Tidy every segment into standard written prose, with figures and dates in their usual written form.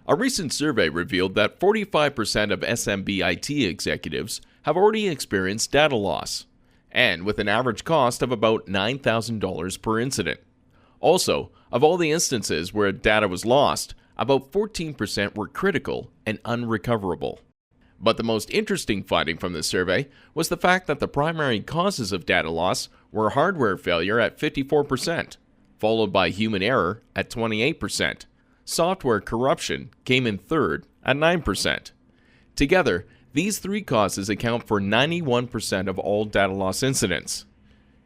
A recent survey revealed that 45% of SMB IT executives have already experienced data loss, and with an average cost of about $9,000 per incident. Also, of all the instances where data was lost, about 14% were critical and unrecoverable. But the most interesting finding from this survey was the fact that the primary causes of data loss were hardware failure at 54%, followed by human error at 28%. Software corruption came in third at 9%. Together, these three causes account for 91% of all data loss incidents.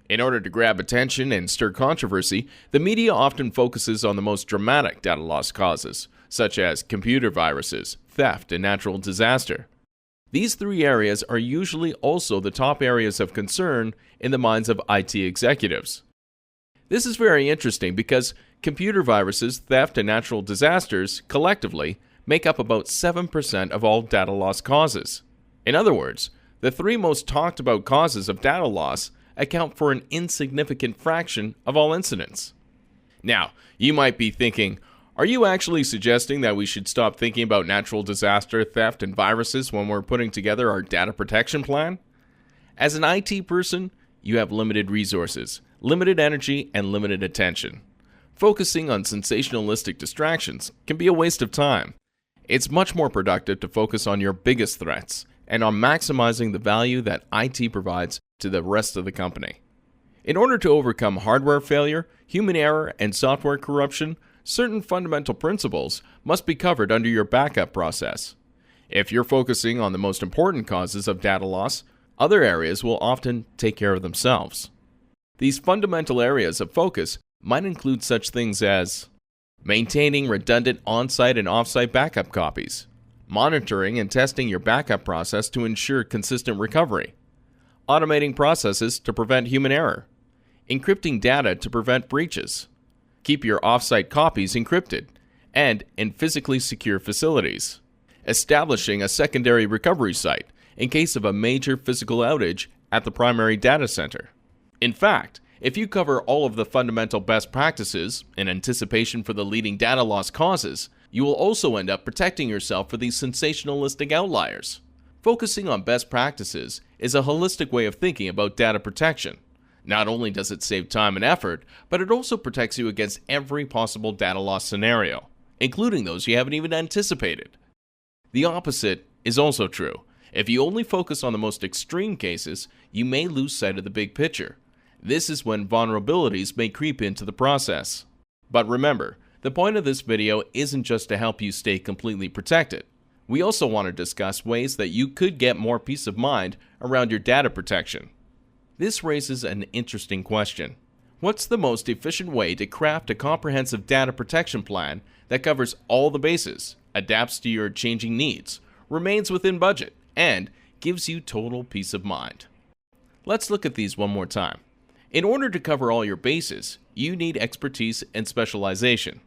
In order to grab attention and stir controversy, the media often focuses on the most dramatic data loss causes, such as computer viruses, theft, and natural disaster. These three areas are usually also the top areas of concern in the minds of IT executives. This is very interesting because computer viruses, theft, and natural disasters collectively make up about 7% of all data loss causes. In other words, the three most talked about causes of data loss account for an insignificant fraction of all incidents. Now, you might be thinking, are you actually suggesting that we should stop thinking about natural disaster, theft, and viruses when we're putting together our data protection plan? As an IT person, you have limited resources, limited energy, and limited attention. Focusing on sensationalistic distractions can be a waste of time. It's much more productive to focus on your biggest threats and on maximizing the value that IT provides to the rest of the company. In order to overcome hardware failure, human error, and software corruption, certain fundamental principles must be covered under your backup process. If you're focusing on the most important causes of data loss, other areas will often take care of themselves. These fundamental areas of focus might include such things as maintaining redundant on-site and off-site backup copies, monitoring and testing your backup process to ensure consistent recovery, automating processes to prevent human error, encrypting data to prevent breaches, keep your off-site copies encrypted and in physically secure facilities, establishing a secondary recovery site in case of a major physical outage at the primary data center. In fact, if you cover all of the fundamental best practices in anticipation for the leading data loss causes, you will also end up protecting yourself for these sensationalistic outliers. Focusing on best practices is a holistic way of thinking about data protection. Not only does it save time and effort, but it also protects you against every possible data loss scenario, including those you haven't even anticipated. The opposite is also true. If you only focus on the most extreme cases, you may lose sight of the big picture. This is when vulnerabilities may creep into the process. But remember, the point of this video isn't just to help you stay completely protected. We also want to discuss ways that you could get more peace of mind around your data protection. This raises an interesting question. What's the most efficient way to craft a comprehensive data protection plan that covers all the bases, adapts to your changing needs, remains within budget, and gives you total peace of mind? Let's look at these one more time. In order to cover all your bases, you need expertise and specialization.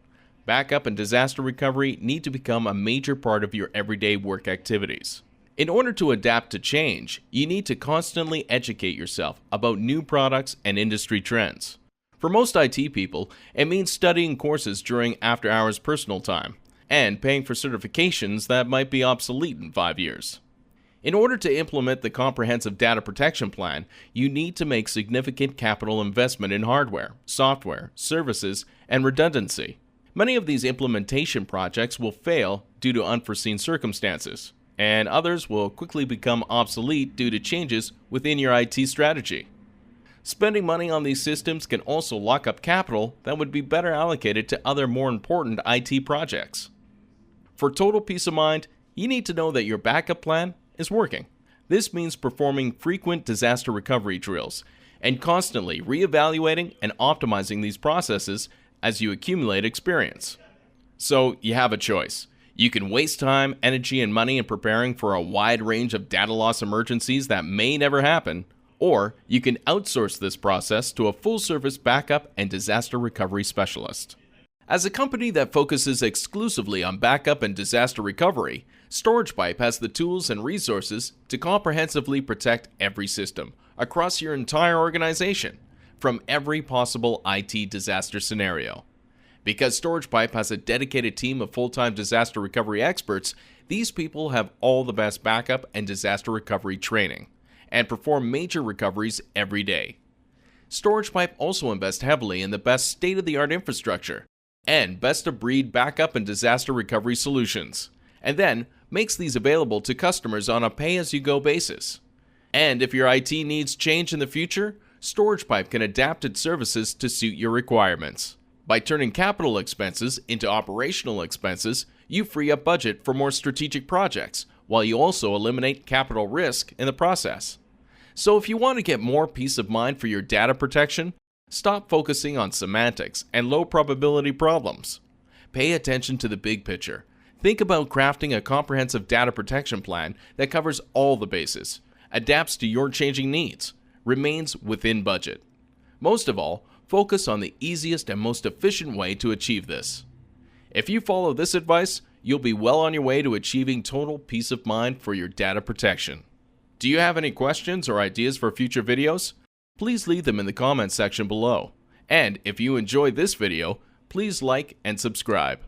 Backup and disaster recovery need to become a major part of your everyday work activities. In order to adapt to change, you need to constantly educate yourself about new products and industry trends. For most IT people, it means studying courses during after-hours personal time and paying for certifications that might be obsolete in 5 years. In order to implement the comprehensive data protection plan, you need to make significant capital investment in hardware, software, services, and redundancy. Many of these implementation projects will fail due to unforeseen circumstances, and others will quickly become obsolete due to changes within your IT strategy. Spending money on these systems can also lock up capital that would be better allocated to other more important IT projects. For total peace of mind, you need to know that your backup plan is working. This means performing frequent disaster recovery drills and constantly reevaluating and optimizing these processes as you accumulate experience. So you have a choice. You can waste time, energy, and money in preparing for a wide range of data loss emergencies that may never happen, or you can outsource this process to a full-service backup and disaster recovery specialist. As a company that focuses exclusively on backup and disaster recovery, StoragePipe has the tools and resources to comprehensively protect every system across your entire organization from every possible IT disaster scenario. Because StoragePipe has a dedicated team of full-time disaster recovery experts, these people have all the best backup and disaster recovery training, and perform major recoveries every day. StoragePipe also invests heavily in the best state-of-the-art infrastructure and best-of-breed backup and disaster recovery solutions, and then makes these available to customers on a pay-as-you-go basis. And if your IT needs change in the future, StoragePipe can adapt its services to suit your requirements. By turning capital expenses into operational expenses, you free up budget for more strategic projects, while you also eliminate capital risk in the process. So if you want to get more peace of mind for your data protection, stop focusing on semantics and low probability problems. Pay attention to the big picture. Think about crafting a comprehensive data protection plan that covers all the bases, adapts to your changing needs, remains within budget. Most of all, focus on the easiest and most efficient way to achieve this. If you follow this advice, you'll be well on your way to achieving total peace of mind for your data protection. Do you have any questions or ideas for future videos? Please leave them in the comments section below. And if you enjoyed this video, please like and subscribe.